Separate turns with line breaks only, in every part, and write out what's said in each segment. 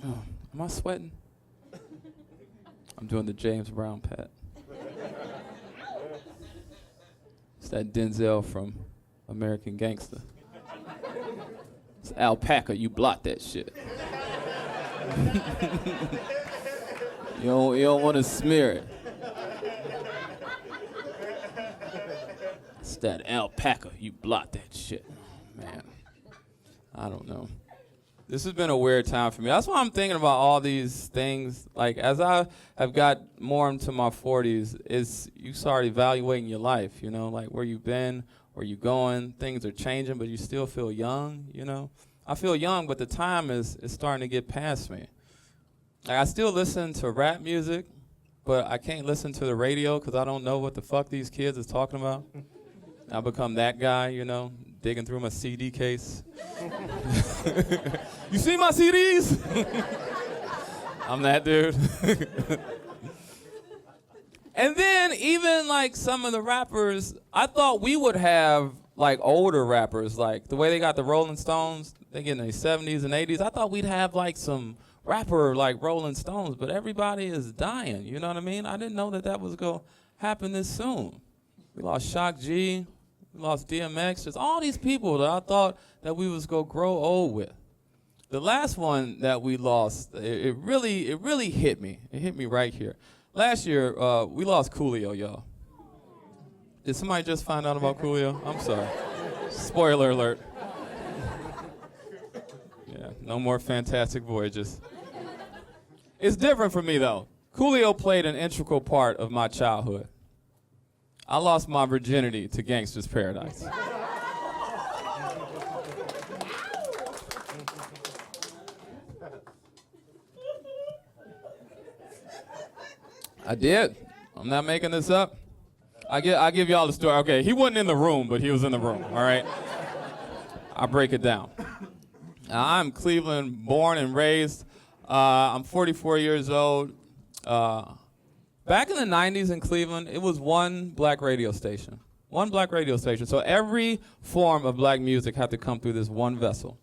Oh, am I sweating? I'm doing the James Brown pat. It's that Denzel from American Gangster. It's alpaca, you blot that shit. you don't want to smear it. It's that alpaca, you blot that shit. Man, I don't know. This has been a weird time for me. That's why I'm thinking about all these things. Like, as I have got more into my 40s, you start evaluating your life, you know, like where you've been, where you're going. Things are changing, but you still feel young, you know. I feel young, but the time is starting to get past me. Like, I still listen to rap music, but I can't listen to the radio because I don't know what the fuck these kids is talking about. I become that guy, you know, digging through my CD case. You see my CDs? I'm that dude. And then even like some of the rappers, I thought we would have like older rappers, like the way they got the Rolling Stones, they get in their 70s and 80s. I thought we'd have like some rapper like Rolling Stones, but everybody is dying, you know what I mean? I didn't know that was going to happen this soon. We lost Shock G, we lost DMX, just all these people that I thought that we was going to grow old with. The last one that we lost, it really hit me. It hit me right here. Last year, we lost Coolio, y'all. Did somebody just find out about Coolio? I'm sorry. Spoiler alert. Yeah, no more Fantastic Voyages. It's different for me, though. Coolio played an integral part of my childhood. I lost my virginity to Gangsta's Paradise. I did. I'm not making this up. I give y'all the story. Okay, he wasn't in the room, but he was in the room, all right? I'll break it down. I'm Cleveland born and raised. I'm 44 years old. Back in the 90s in Cleveland, it was one black radio station. One black radio station. So every form of black music had to come through this one vessel.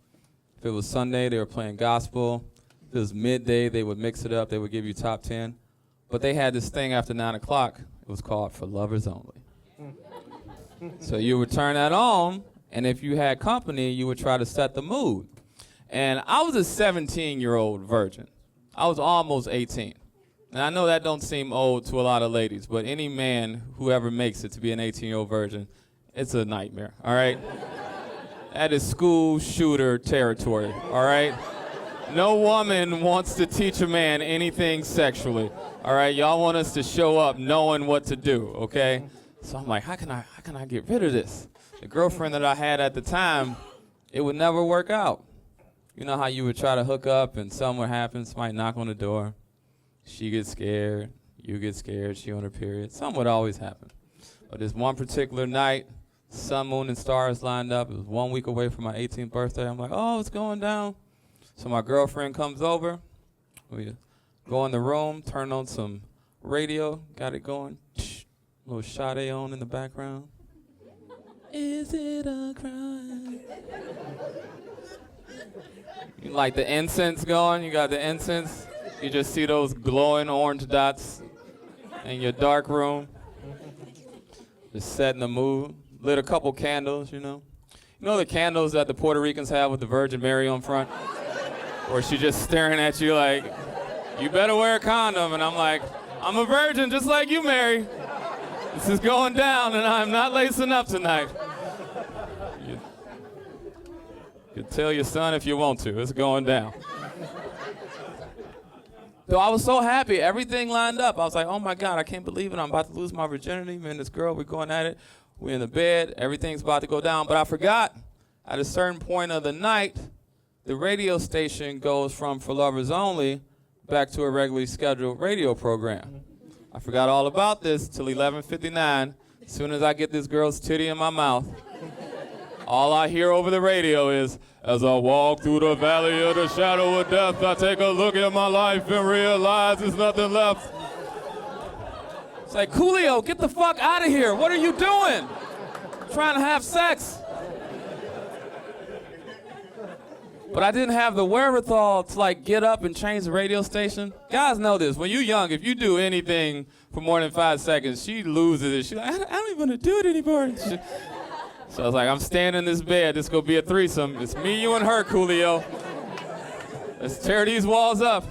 If it was Sunday, they were playing gospel. If it was midday, they would mix it up. They would give you top 10. But they had this thing after 9 o'clock. It was called For Lovers Only. So you would turn that on, and if you had company, you would try to set the mood. And I was a 17-year-old virgin. I was almost 18. And I know that don't seem old to a lot of ladies, but any man who ever makes it to be an 18-year-old virgin, it's a nightmare, all right? That is school shooter territory, all right? No woman wants to teach a man anything sexually. All right, y'all want us to show up knowing what to do, okay? So I'm like, how can I get rid of this? The girlfriend that I had at the time, it would never work out. You know how you would try to hook up and something would happen, somebody knock on the door, she gets scared, you get scared, she on her period. Something would always happen. But this one particular night, sun, moon, and stars lined up. It was 1 week away from my 18th birthday. I'm like, oh, it's going down. So my girlfriend comes over. We go in the room, turn on some radio, got it going. Little Sade on in the background. Is it a crime? You like the incense going? You got the incense? You just see those glowing orange dots in your dark room. Just setting the mood. Lit a couple candles, you know. You know the candles that the Puerto Ricans have with the Virgin Mary on front? Or she just staring at you like, you better wear a condom. And I'm like, I'm a virgin just like you, Mary. This is going down and I'm not lacing up tonight. You tell your son if you want to. It's going down. So I was so happy. Everything lined up. I was like, oh my God, I can't believe it. I'm about to lose my virginity. Me and this girl, we're going at it. We're in the bed. Everything's about to go down. But I forgot, at a certain point of the night, the radio station goes from For Lovers Only back to a regularly scheduled radio program. I forgot all about this till 11:59. As soon as I get this girl's titty in my mouth, all I hear over the radio is, as I walk through the valley of the shadow of death, I take a look at my life and realize there's nothing left. It's like, Coolio, get the fuck out of here. What are you doing? I'm trying to have sex. But I didn't have the wherewithal to like get up and change the radio station. Guys know this. When you're young, if you do anything for more than 5 seconds, she loses it. She's like, I don't even want to do it anymore. So I was like, I'm staying in this bed. This gonna be a threesome. It's me, you, and her, Coolio. Let's tear these walls up.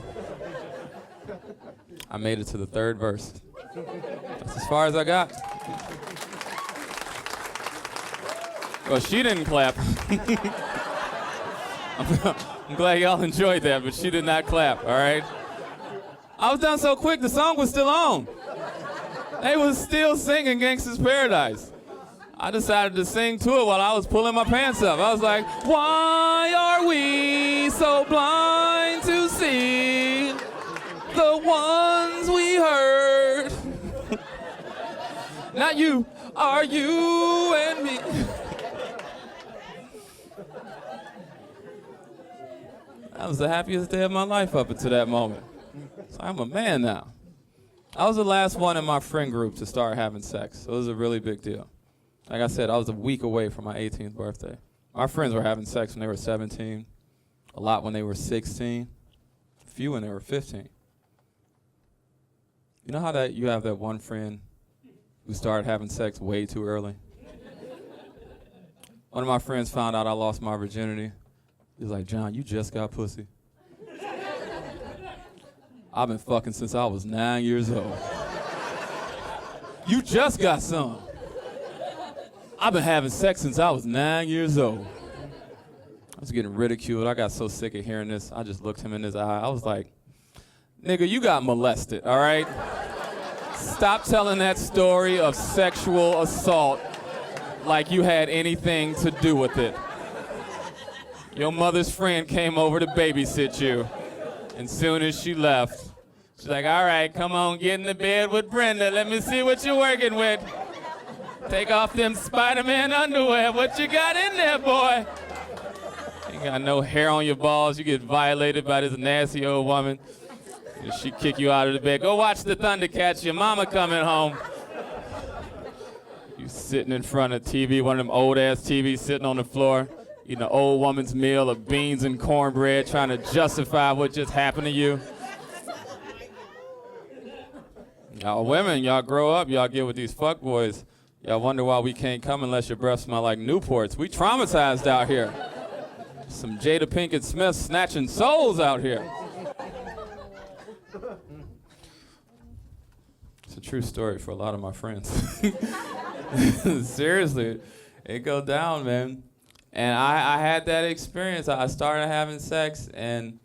I made it to the 3rd verse. That's as far as I got. Well, she didn't clap. I'm glad y'all enjoyed that, but she did not clap, all right? I was done so quick, the song was still on. They was still singing Gangsta's Paradise. I decided to sing to it while I was pulling my pants up. I was like, why are we so blind to see the ones we hurt? Not you, are you and me. That was the happiest day of my life up until that moment. So I'm a man now. I was the last one in my friend group to start having sex. So it was a really big deal. Like I said, I was a week away from my 18th birthday. My friends were having sex when they were 17, a lot when they were 16, a few when they were 15. You know how that you have that one friend who started having sex way too early? One of my friends found out I lost my virginity. He was like, John, you just got pussy. I've been fucking since I was 9 years old. You just got some. I've been having sex since I was 9 years old. I was getting ridiculed. I got so sick of hearing this. I just looked him in his eye. I was like, nigga, you got molested, all right? Stop telling that story of sexual assault like you had anything to do with it. Your mother's friend came over to babysit you, and soon as she left, she's like, all right, come on, get in the bed with Brenda. Let me see what you're working with. Take off them Spider-Man underwear. What you got in there, boy? Ain't got no hair on your balls. You get violated by this nasty old woman. And she kick you out of the bed. Go watch the Thundercats. Your mama coming home. You sitting in front of TV, one of them old-ass TVs sitting on the floor, eating an old woman's meal of beans and cornbread, trying to justify what just happened to you. Y'all women, y'all grow up, y'all get with these fuckboys. Y'all wonder why we can't come unless your breath smell like Newports. We traumatized out here. Some Jada Pinkett Smith snatching souls out here. It's a true story for a lot of my friends. Seriously, it go down, man. And I had that experience. I started having sex, and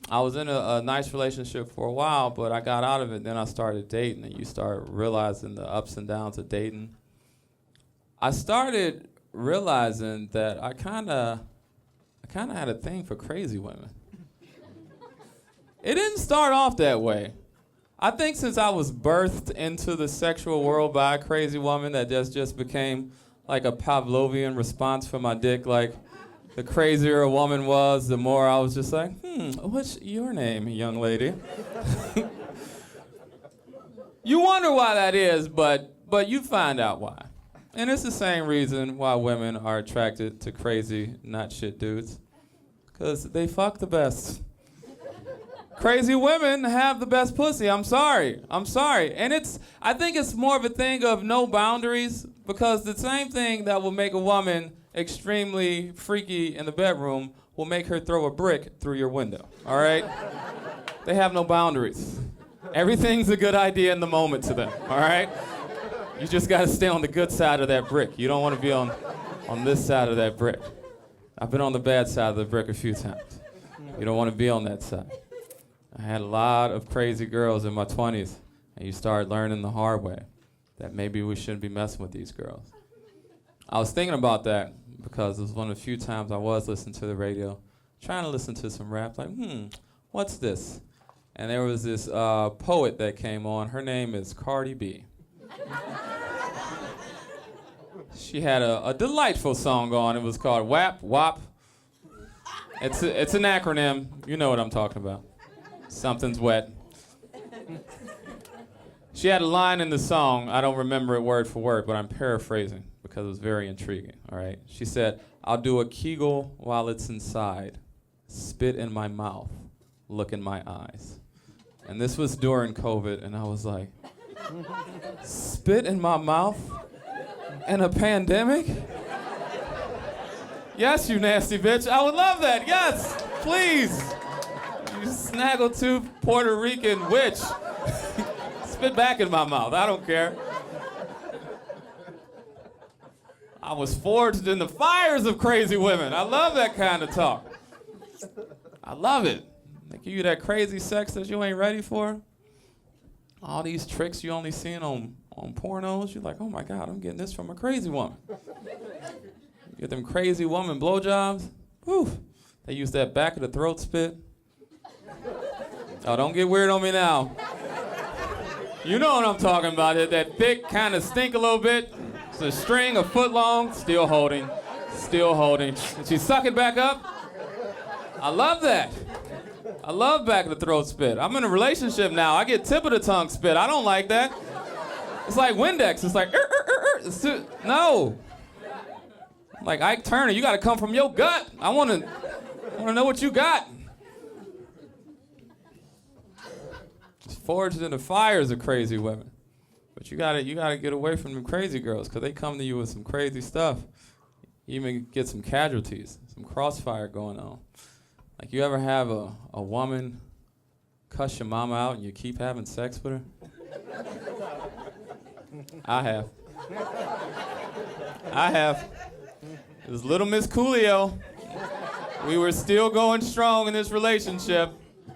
I was in a nice relationship for a while, but I got out of it. Then I started dating, and you start realizing the ups and downs of dating. I started realizing that I kind of had a thing for crazy women. It didn't start off that way. I think since I was birthed into the sexual world by a crazy woman, that just became like a Pavlovian response for my dick. Like, the crazier a woman was, the more I was just like, what's your name, young lady? You wonder why that is, but you find out why. And it's the same reason why women are attracted to crazy, not shit dudes. Because they fuck the best. Crazy women have the best pussy. I'm sorry. And I think it's more of a thing of no boundaries, because the same thing that will make a woman extremely freaky in the bedroom will make her throw a brick through your window, all right? They have no boundaries. Everything's a good idea in the moment to them, all right? You just gotta stay on the good side of that brick. You don't wanna be on this side of that brick. I've been on the bad side of the brick a few times. You don't wanna be on that side. I had a lot of crazy girls in my 20s, and you start learning the hard way that maybe we shouldn't be messing with these girls. I was thinking about that because it was one of the few times I was listening to the radio, trying to listen to some rap, like, what's this? And there was this poet that came on. Her name is Cardi B. She had a delightful song on. It was called WAP, WAP. It's an acronym. You know what I'm talking about. Something's wet. She had a line in the song. I don't remember it word for word, but I'm paraphrasing because it was very intriguing, all right? She said, I'll do a Kegel while it's inside. spit in my mouth, look in my eyes. And this was during COVID, and I was like, spit in my mouth in a pandemic? Yes, you nasty bitch. I would love that. Yes, please. You snaggletooth Puerto Rican witch. Spit back in my mouth. I don't care. I was forged in the fires of crazy women. I love that kind of talk. I love it. They give you that crazy sex that you ain't ready for. All these tricks you only seen on pornos. You're like, oh my God, I'm getting this from a crazy woman. You get them crazy woman blowjobs. Whew. They use that back of the throat spit. Oh, don't get weird on me now. You know what I'm talking about. That thick, kind of stink a little bit. It's a string a foot long, still holding. And she suck it back up. I love that. I love back of the throat spit. I'm in a relationship now. I get tip of the tongue spit. I don't like that. It's like Windex. It's like, no. Like Ike Turner, you gotta come from your gut. I wanna know what you got. Just forged in the fires of crazy women. But you gotta get away from them crazy girls, because they come to you with some crazy stuff. You even get some casualties, some crossfire going on. Like, you ever have a woman cuss your mama out and you keep having sex with her? I have. It was little Miss Coolio. We were still going strong in this relationship,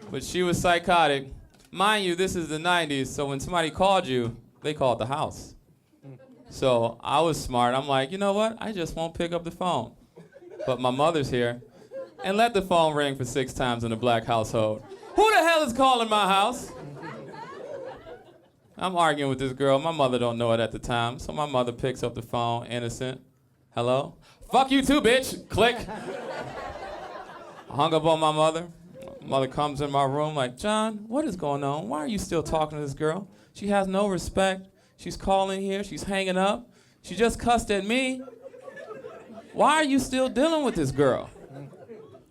but she was psychotic. Mind you, this is the 90s, so when somebody called you, they called the house. So I was smart. I'm like, you know what? I just won't pick up the phone. But my mother's here. And let the phone ring for 6 times in a black household. Who the hell is calling my house? I'm arguing with this girl. My mother don't know it at the time. So my mother picks up the phone, innocent. Hello? Fuck you too, bitch. Click. I hung up on my mother. Mother comes in my room like, John, what is going on? Why are you still talking to this girl? She has no respect. She's calling here. She's hanging up. She just cussed at me. Why are you still dealing with this girl?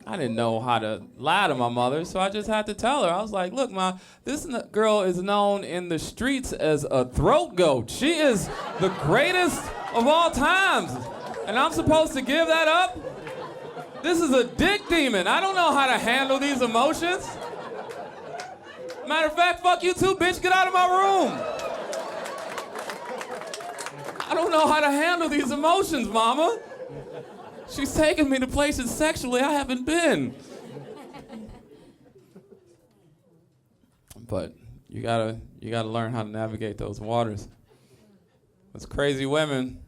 I didn't know how to lie to my mother, so I just had to tell her. I was like, look, Ma, this girl is known in the streets as a throat goat. She is the greatest of all times. And I'm supposed to give that up? This is a dick demon. I don't know how to handle these emotions. Matter of fact, fuck you too, bitch. Get out of my room. I don't know how to handle these emotions, Mama. She's taking me to places sexually I haven't been. But you gotta learn how to navigate those waters. With crazy women,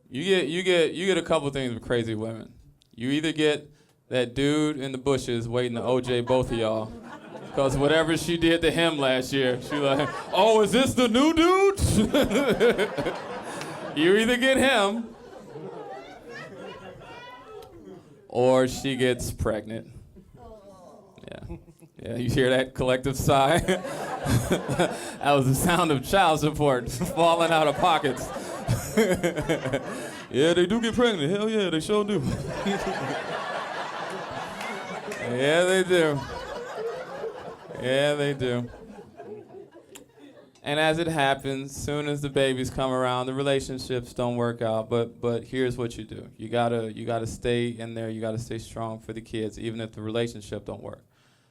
you get a couple things with crazy women. You either get that dude in the bushes waiting to OJ both of y'all, because whatever she did to him last year, she like, oh, is this the new dude? You either get him, or she gets pregnant. Yeah, you hear that collective sigh? That was the sound of child support falling out of pockets. Yeah, they do get pregnant. Hell yeah, they sure do. Yeah, they do. Yeah, they do. And as it happens, soon as the babies come around, the relationships don't work out. But here's what you do: you gotta stay in there. You gotta stay strong for the kids, even if the relationship don't work.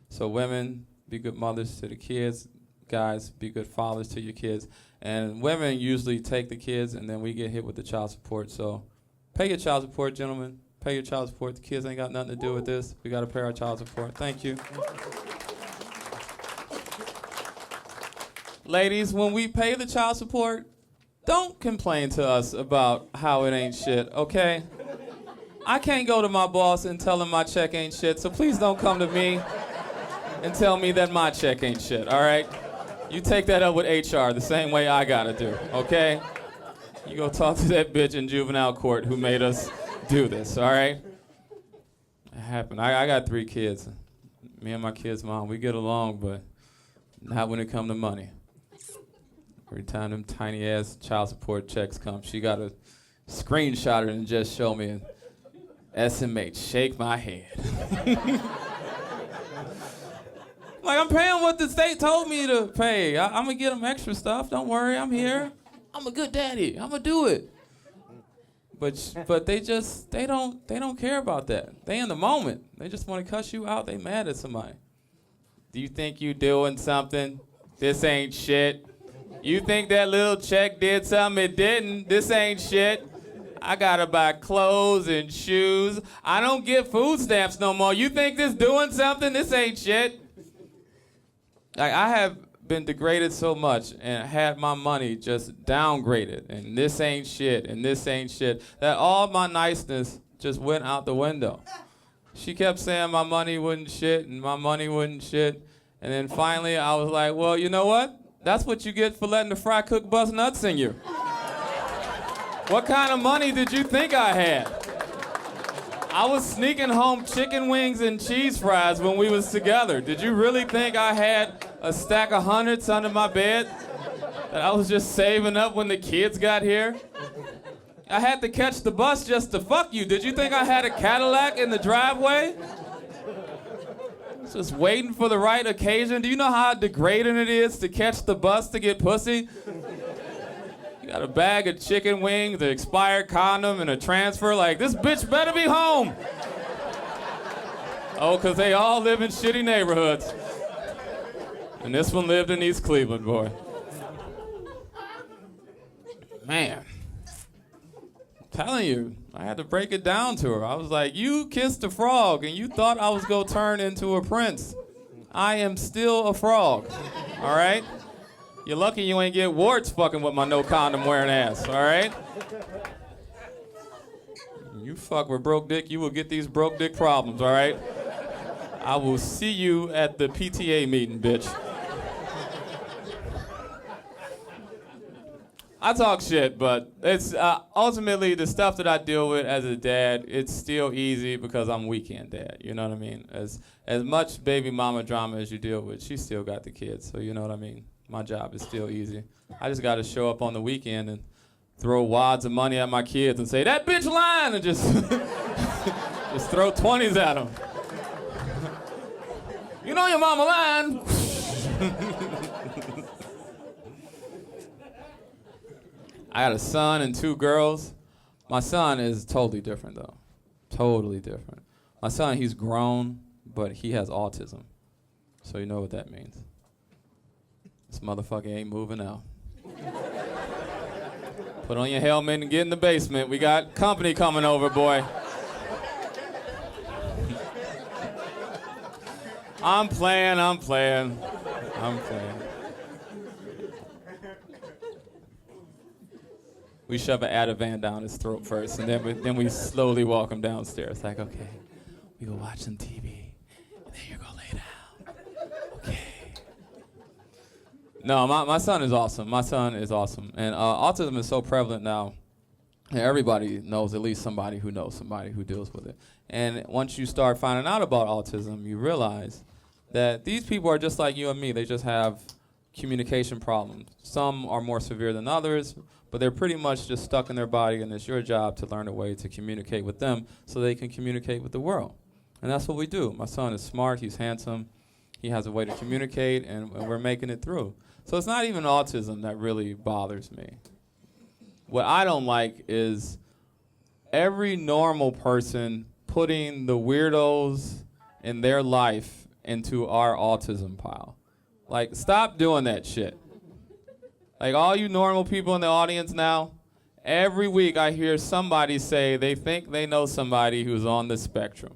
So women, be good mothers to the kids. Guys, be good fathers to your kids. And women usually take the kids, and then we get hit with the child support. So pay your child support, gentlemen. Pay your child support. The kids ain't got nothing to do with this. We got to pay our child support. Thank you. Ladies, when we pay the child support, don't complain to us about how it ain't shit, okay? I can't go to my boss and tell him my check ain't shit, so please don't come to me and tell me that my check ain't shit, all right? You take that up with HR the same way I gotta do, okay? You go talk to that bitch in juvenile court who made us do this, all right? It happened. I got 3 kids. Me and my kids' mom, we get along, but not when it come to money. Every time them tiny-ass child support checks come, she got to screenshot it and just show me. SMH, shake my head. Like, I'm paying what the state told me to pay. I'm gonna get them extra stuff. Don't worry, I'm here. I'm a good daddy. I'm gonna do it. But they don't care about that. They in the moment. They just want to cuss you out. They mad at somebody. Do you think you doing something? This ain't shit. You think that little check did something? It didn't. This ain't shit. I gotta buy clothes and shoes. I don't get food stamps no more. You think this doing something? This ain't shit. Like, I have been degraded so much and had my money just downgraded, and this ain't shit, and this ain't shit, that all my niceness just went out the window. She kept saying my money wouldn't shit, and my money wouldn't shit, and then finally I was like, well, you know what? That's what you get for letting the fry cook bust nuts in you. What kind of money did you think I had? I was sneaking home chicken wings and cheese fries when we was together. Did you really think I had a stack of hundreds under my bed that I was just saving up when the kids got here? I had to catch the bus just to fuck you. Did you think I had a Cadillac in the driveway? Just waiting for the right occasion. Do you know how degrading it is to catch the bus to get pussy? You got a bag of chicken wings, an expired condom, and a transfer. Like, this bitch better be home. Oh, because they all live in shitty neighborhoods. And this one lived in East Cleveland, boy. Man. I'm telling you, I had to break it down to her. I was like, you kissed a frog, and you thought I was going to turn into a prince. I am still a frog, all right? You're lucky you ain't get warts fucking with my no condom wearing ass, all right? You fuck with broke dick, you will get these broke dick problems, all right? I will see you at the PTA meeting, bitch. I talk shit, but it's ultimately the stuff that I deal with as a dad, it's still easy because I'm weekend dad, you know what I mean? As much baby mama drama as you deal with, she still got the kids, so you know what I mean? My job is still easy. I just got to show up on the weekend and throw wads of money at my kids and say, that bitch lying, and just, just throw 20s at them. You know your mama lying. I got a son and 2 girls. My son is totally different, though. Totally different. My son, he's grown, but he has autism. So you know what that means. This motherfucker ain't moving out. Put on your helmet and get in the basement. We got company coming over, boy. I'm playing. We shove an Ativan down his throat first, and then we slowly walk him downstairs. Like, okay, we go watch some TV, and then you go lay down. Okay. No, my son is awesome. My son is awesome. And autism is so prevalent now. And everybody knows at least somebody who knows somebody who deals with it. And once you start finding out about autism, you realize that these people are just like you and me. They just have communication problems. Some are more severe than others, but they're pretty much just stuck in their body, and it's your job to learn a way to communicate with them so they can communicate with the world. And that's what we do. My son is smart. He's handsome. He has a way to communicate, and we're making it through. So it's not even autism that really bothers me. What I don't like is every normal person putting the weirdos in their life into our autism pile. Like, stop doing that shit. Like, all you normal people in the audience now, every week I hear somebody say they think they know somebody who's on the spectrum.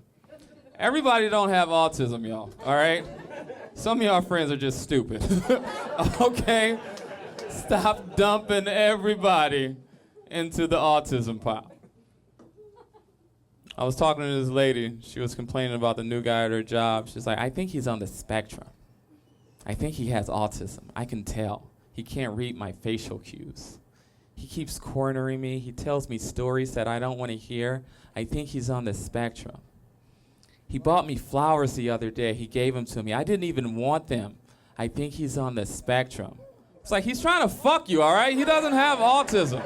Everybody don't have autism, y'all, all right? Some of y'all friends are just stupid, okay? Stop dumping everybody into the autism pile. I was talking to this lady. She was complaining about the new guy at her job. She's like, I think he's on the spectrum. I think he has autism. I can tell. He can't read my facial cues. He keeps cornering me. He tells me stories that I don't want to hear. I think he's on the spectrum. He bought me flowers the other day. He gave them to me. I didn't even want them. I think he's on the spectrum. It's like, he's trying to fuck you, all right? He doesn't have autism.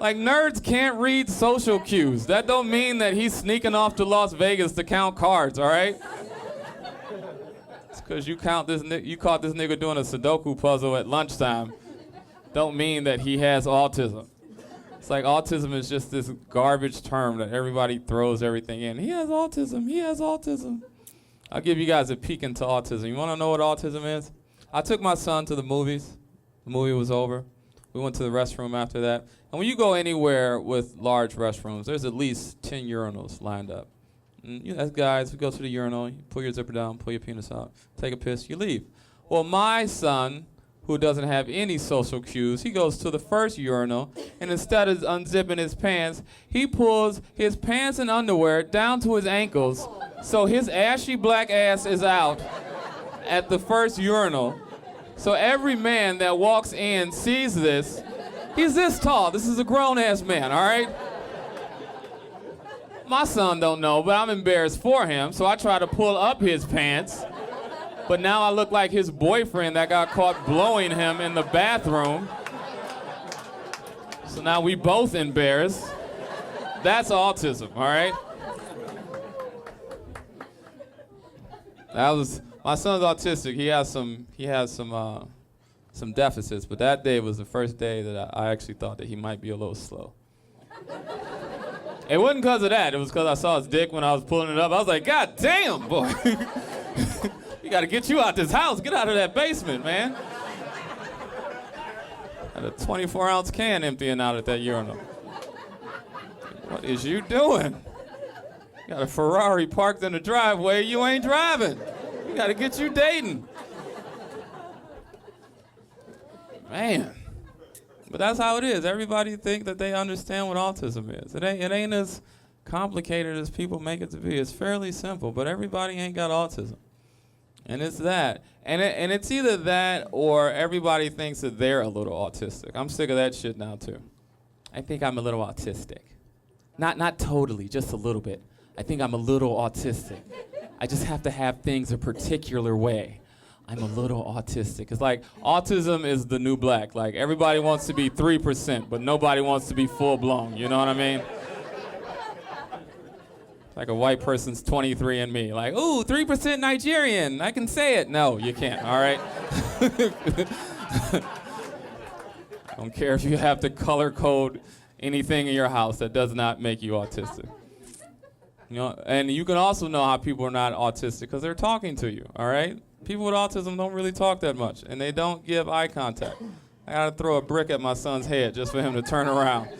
Like, nerds can't read social cues. That don't mean that he's sneaking off to Las Vegas to count cards, all right? It's because you caught this nigga doing a Sudoku puzzle at lunchtime. Don't mean that he has autism. It's like autism is just this garbage term that everybody throws everything in. He has autism. He has autism. I'll give you guys a peek into autism. You want to know what autism is? I took my son to the movies. The movie was over. We went to the restroom after that. And when you go anywhere with large restrooms, there's at least 10 urinals lined up. And you know, as guys, we go to the urinal, you pull your zipper down, pull your penis out, take a piss, you leave. Well, my son, who doesn't have any social cues, he goes to the first urinal, and instead of unzipping his pants, he pulls his pants and underwear down to his ankles, so his ashy black ass is out at the first urinal. So every man that walks in sees this. He's this tall. This is a grown-ass man, all right? My son don't know, but I'm embarrassed for him, so I try to pull up his pants. But now I look like his boyfriend that got caught blowing him in the bathroom. So now we both embarrassed. That's autism, all right? My son's autistic. He has some deficits, but that day was the first day that I actually thought that he might be a little slow. It wasn't because of that. It was because I saw his dick when I was pulling it up. I was like, God damn, boy. We got to get you out this house. Get out of that basement, man. Had a 24-ounce can emptying out at that urinal. What is you doing? You got a Ferrari parked in the driveway. You ain't driving. We got to get you dating. Man. But that's how it is. Everybody think that they understand what autism is. It ain't as complicated as people make it to be. It's fairly simple, but everybody ain't got autism. And it's that. And it's either that or everybody thinks that they're a little autistic. I'm sick of that shit now, too. I think I'm a little autistic. Not totally, just a little bit. I think I'm a little autistic. I just have to have things a particular way. I'm a little autistic. It's like autism is the new black. Like everybody wants to be 3%, but nobody wants to be full blown. You know what I mean? Like a white person's 23andMe. Like, ooh, 3% Nigerian. I can say it. No, you can't. All right. I don't care if you have to color code anything in your house that does not make you autistic. You know, and you can also know how people are not autistic because they're talking to you. All right. People with autism don't really talk that much, and they don't give eye contact. I gotta throw a brick at my son's head just for him to turn around.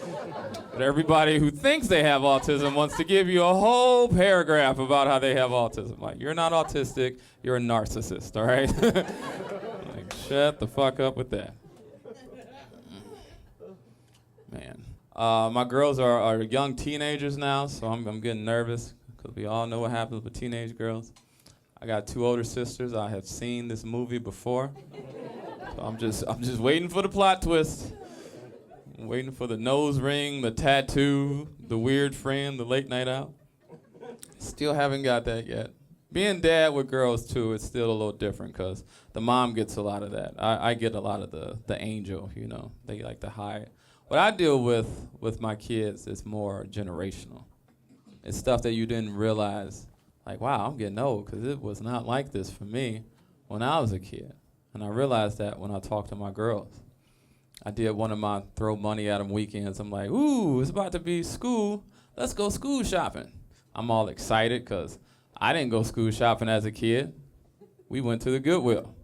But everybody who thinks they have autism wants to give you a whole paragraph about how they have autism. Like, you're not autistic, you're a narcissist, all right? Like, shut the fuck up with that. Man. My girls are young teenagers now, so I'm getting nervous, because we all know what happens with teenage girls. I got 2 older sisters. I have seen this movie before. So I'm just waiting for the plot twist. I'm waiting for the nose ring, the tattoo, the weird friend, the late night out. Still haven't got that yet. Being dad with girls too, it's still a little different because the mom gets a lot of that. I get a lot of the angel, you know. They like to hide. What I deal with my kids is more generational. It's stuff that you didn't realize. Like, wow, I'm getting old because it was not like this for me when I was a kid. And I realized that when I talked to my girls. I did one of my throw money at them weekends. I'm like, ooh, it's about to be school. Let's go school shopping. I'm all excited because I didn't go school shopping as a kid. We went to the Goodwill.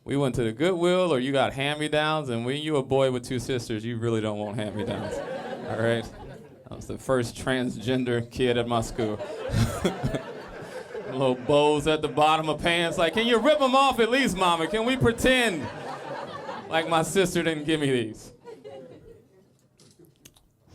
We went to the Goodwill, or you got hand-me-downs, and when you're a boy with 2 sisters, you really don't want hand-me-downs, all right? I was the first transgender kid at my school. Little bows at the bottom of pants. Like, can you rip them off at least, Mama? Can we pretend like my sister didn't give me these?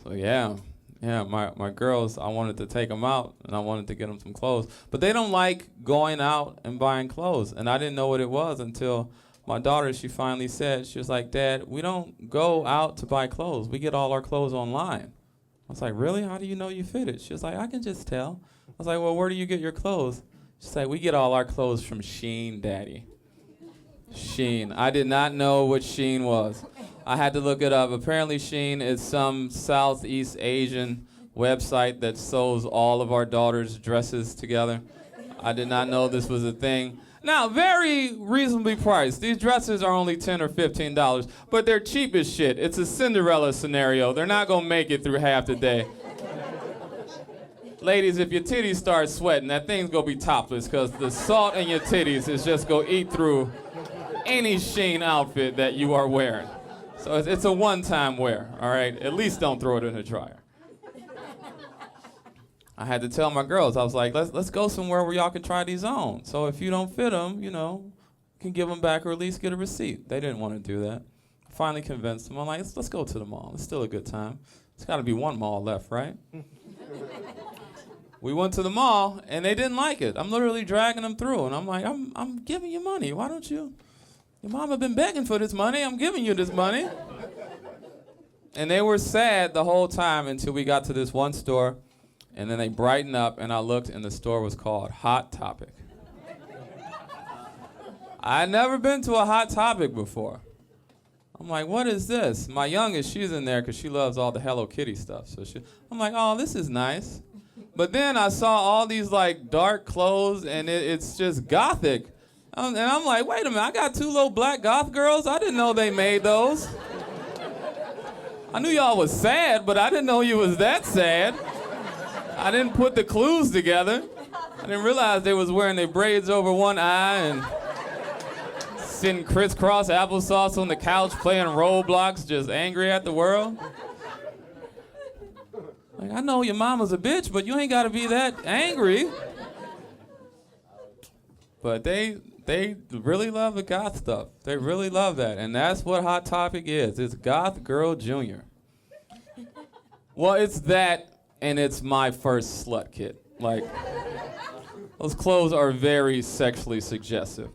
So yeah, my girls, I wanted to take them out, and I wanted to get them some clothes. But they don't like going out and buying clothes, and I didn't know what it was until my daughter, she finally said, she was like, Dad, we don't go out to buy clothes. We get all our clothes online. I was like, really? How do you know you fit it? She was like, I can just tell. I was like, well, where do you get your clothes? She's like, we get all our clothes from Shein, Daddy. Shein. I did not know what Shein was. I had to look it up. Apparently Shein is some Southeast Asian website that sews all of our daughters' dresses together. I did not know this was a thing. Now, very reasonably priced. These dresses are only $10 or $15, but they're cheap as shit. It's a Cinderella scenario. They're not gonna make it through half the day. Ladies, if your titties start sweating, that thing's gonna be topless, because the salt in your titties is just gonna eat through any Shein outfit that you are wearing. So it's a one-time wear, all right? At least don't throw it in the dryer. I had to tell my girls, I was like, let's go somewhere where y'all can try these on. So if you don't fit them, you can give them back or at least get a receipt. They didn't want to do that. I finally convinced them. I'm like, let's go to the mall. It's still a good time. There's got to be one mall left, right? We went to the mall, and they didn't like it. I'm literally dragging them through, and I'm like, I'm giving you money. Why don't you? Your mama been begging for this money. I'm giving you this money. And they were sad the whole time until we got to this one store. And then they brightened up, and I looked, and the store was called Hot Topic. I'd never been to a Hot Topic before. I'm like, what is this? My youngest, she's in there because she loves all the Hello Kitty stuff. So I'm like, oh, this is nice. But then I saw all these, like, dark clothes, and it's just gothic. And I'm like, wait a minute, I got two little black goth girls? I didn't know they made those. I knew y'all was sad, but I didn't know you was that sad. I didn't put the clues together. I didn't realize they was wearing their braids over one eye and sitting crisscross applesauce on the couch playing Roblox, just angry at the world. Like, I know your mama's a bitch, but you ain't got to be that angry. But they really love the goth stuff. They really love that, and that's what Hot Topic is. It's Goth Girl Jr. Well, it's that. And it's my first slut kit. Like, those clothes are very sexually suggestive.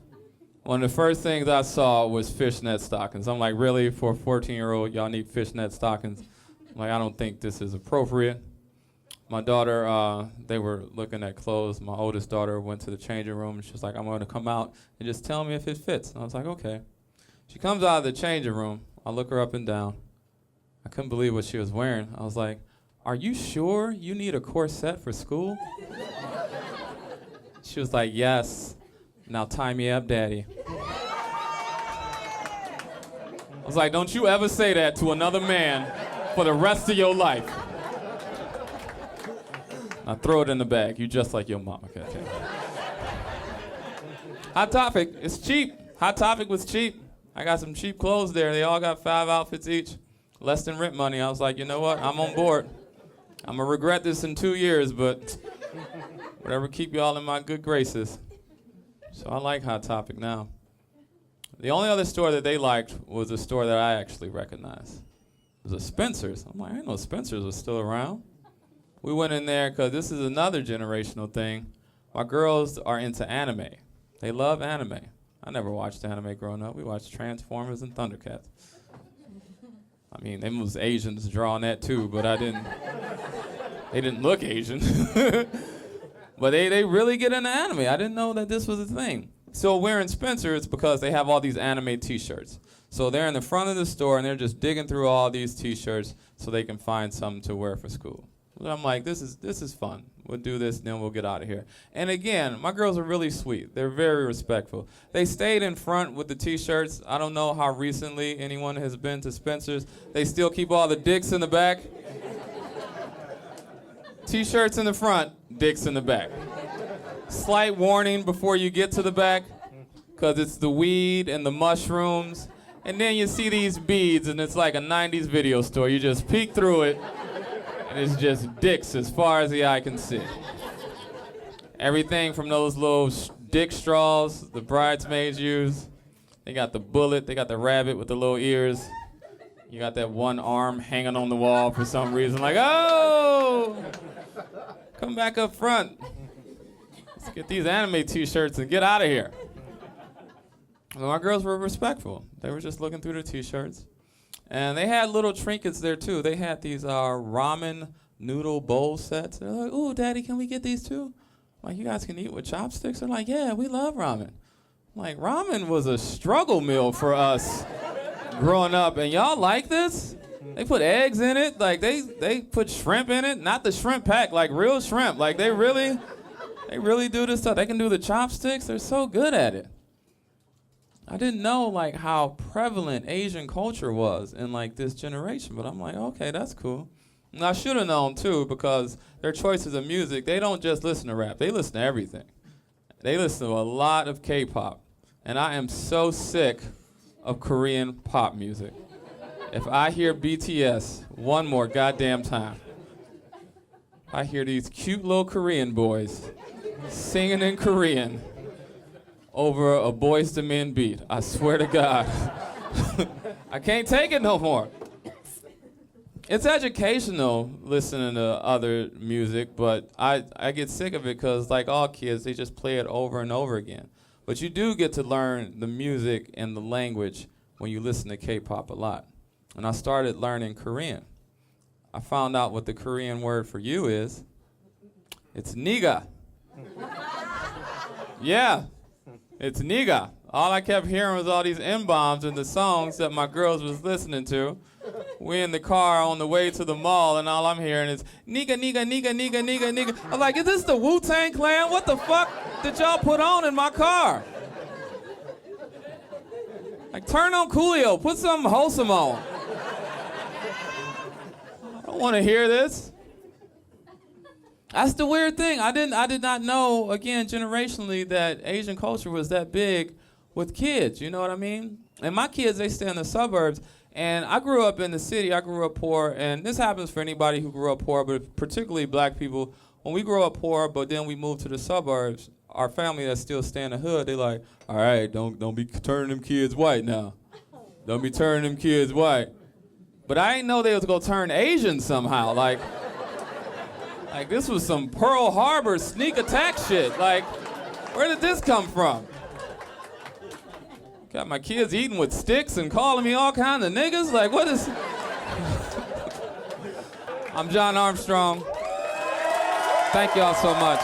One of the first things I saw was fishnet stockings. I'm like, really? For a 14-year-old, y'all need fishnet stockings? I'm like, I don't think this is appropriate. My daughter, they were looking at clothes. My oldest daughter went to the changing room, and she was like, I'm going to come out and just tell me if it fits. And I was like, okay. She comes out of the changing room. I look her up and down. I couldn't believe what she was wearing. I was like, are you sure you need a corset for school? She was like, yes. Now tie me up, Daddy. I was like, don't you ever say that to another man for the rest of your life. Now throw it in the bag. You just like your mama. Okay. Hot Topic, it's cheap. Hot Topic was cheap. I got some cheap clothes there. They all got 5 outfits each. Less than rent money. I was like, you know what? I'm on board. I'm going to regret this in 2 years, but whatever, keep y'all in my good graces. So I like Hot Topic now. The only other store that they liked was a store that I actually recognized. It was a Spencer's. I'm like, I didn't know Spencer's was still around. We went in there because this is another generational thing. My girls are into anime. They love anime. I never watched anime growing up. We watched Transformers and Thundercats. I mean, them was Asians drawing that too, but they didn't look Asian. But they really get into anime. I didn't know that this was a thing. So we're in Spencer's because they have all these anime t-shirts. So they're in the front of the store and they're just digging through all these t-shirts so they can find something to wear for school. And I'm like, this is fun. We'll do this, and then we'll get out of here. And again, my girls are really sweet. They're very respectful. They stayed in front with the t-shirts. I don't know how recently anyone has been to Spencer's. They still keep all the dicks in the back. T-shirts in the front, dicks in the back. Slight warning before you get to the back, because it's the weed and the mushrooms. And then you see these beads, and it's like a 90s video store. You just peek through it. And it's just dicks as far as the eye can see. Everything from those little dick straws the bridesmaids use. They got the bullet, they got the rabbit with the little ears. You got that one arm hanging on the wall for some reason, like, oh! Come back up front. Let's get these anime t-shirts and get out of here. Well, my girls were respectful. They were just looking through the t-shirts. And they had little trinkets there, too. They had these ramen noodle bowl sets. They're like, ooh, Daddy, can we get these, too? I'm like, you guys can eat with chopsticks? They're like, yeah, we love ramen. I'm like, ramen was a struggle meal for us growing up, and y'all like this? They put eggs in it, like they put shrimp in it, not the shrimp pack, like real shrimp. Like they really do this stuff. They can do the chopsticks. They're so good at it. I didn't know like how prevalent Asian culture was in like this generation, but I'm like, okay, that's cool. And I should have known too, because their choices of music, they don't just listen to rap, they listen to everything. They listen to a lot of K-pop. And I am so sick of Korean pop music. If I hear BTS one more goddamn time, I hear these cute little Korean boys singing in Korean over a Boyz II Men beat. I swear to God. I can't take it no more. It's educational listening to other music, but I get sick of it because, like all kids, they just play it over and over again. But you do get to learn the music and the language when you listen to K-pop a lot. And I started learning Korean. I found out what the Korean word for you is. It's niga. Yeah, it's niga. All I kept hearing was all these M-bombs in the songs that my girls was listening to. We in the car on the way to the mall, and all I'm hearing is niga, niga, niga, niga, niga, niga. I'm like, is this the Wu-Tang Clan? What the fuck did y'all put on in my car? Like, turn on Coolio. Put something wholesome on. I don't want to hear this. That's the weird thing. I did not know, again, generationally, that Asian culture was that big with kids. You know what I mean? And my kids, they stay in the suburbs. And I grew up in the city. I grew up poor. And this happens for anybody who grew up poor, but particularly black people. When we grow up poor, but then we move to the suburbs, our family that still stay in the hood, they like, all right, don't be turning them kids white now. Don't be turning them kids white. But I didn't know they was gonna turn Asian somehow. Like this was some Pearl Harbor sneak attack shit. Like, where did this come from? Got my kids eating with sticks and calling me all kinds of niggas? Like, what is... I'm John Armstrong. Thank y'all so much.